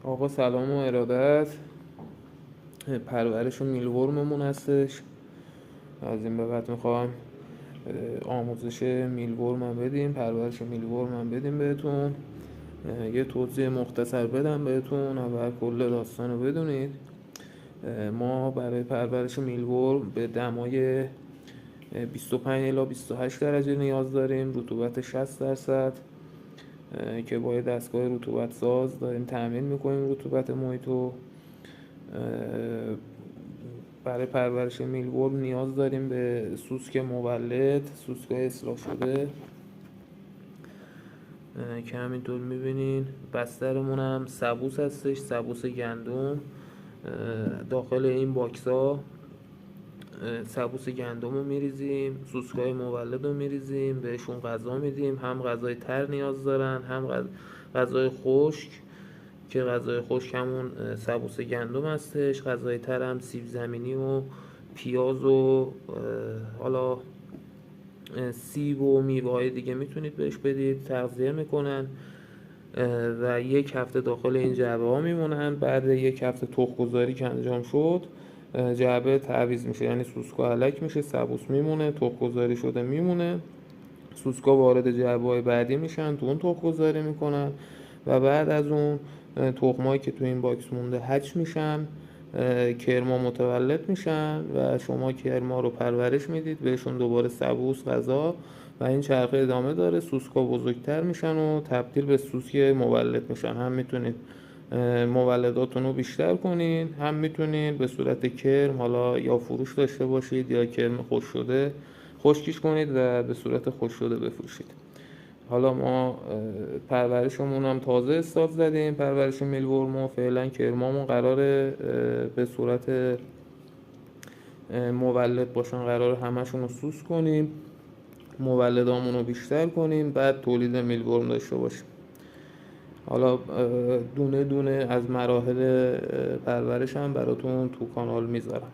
آقا سلام و ارادت. پرورش میلورممون هستش. از این به بعد میخوام آموزش میلورم هم بدیم، پرورش میلورم هم بدیم بهتون. یه توضیح مختصر بدم بهتون، اول کل داستان رو بدونید. ما برای پرورش میلورم به دمای 25 الی 28 درجه نیاز داریم، رطوبت 60%، که با دستگاه رطوبت ساز داریم تأمین میکنیم رطوبت محیط رو. برای پرورش میلورم نیاز داریم به سوسک مولد، سوسک اصلاح شده که همینطور میبینین. بسترمون هم سبوس هستش، سبوس گندم. داخل این باکس ها سبوس گندم رو میریزیم، سوسک های مولد رو میریزیم، بهشون غذا میدیم. هم غذای تر نیاز دارن، هم غذای خشک، که غذای خشک همون سبوس گندم هستش. غذای تر هم سیب زمینی و پیاز و حالا سیب و میوه های دیگه میتونید بهش بدید، تغذیه میکنن و 1 هفته داخل این جعبه ها میمونن. بعد 1 هفته تخم گذاری که انجام شد جعبه تعویض میشه، یعنی سوسکا هلک میشه، سبوس میمونه، تخم گذاری شده میمونه. سوسکا وارد جعبه های بعدی میشن، تو اون تخم گذاری میکنن و بعد از اون تخمایی که تو این باکس مونده هچ میشن، کرما متولد میشن و شما کرما رو پرورش میدید، بهشون دوباره سبوس، غذا و این چرخه ادامه داره. سوسکا بزرگتر میشن و تبدیل به سوسک مولد میشن. هم میتونید مولداتون رو بیشتر کنین، هم میتونید به صورت کرم حالا یا فروش داشته باشید یا کرم خشک شده خشکیش کنید و به صورت خشک شده بفروشید. حالا ما پرورشمون هم تازه استارت زدیم، پرورش میلورم، و فعلا کرمامون قراره به صورت مولد باشن، قراره همشون رو سوس کنیم، مولدامون رو بیشتر کنیم، بعد تولید میلورم داشته باشیم. حالا دونه دونه از مراحل پرورش هم براتون تو کانال میذارم.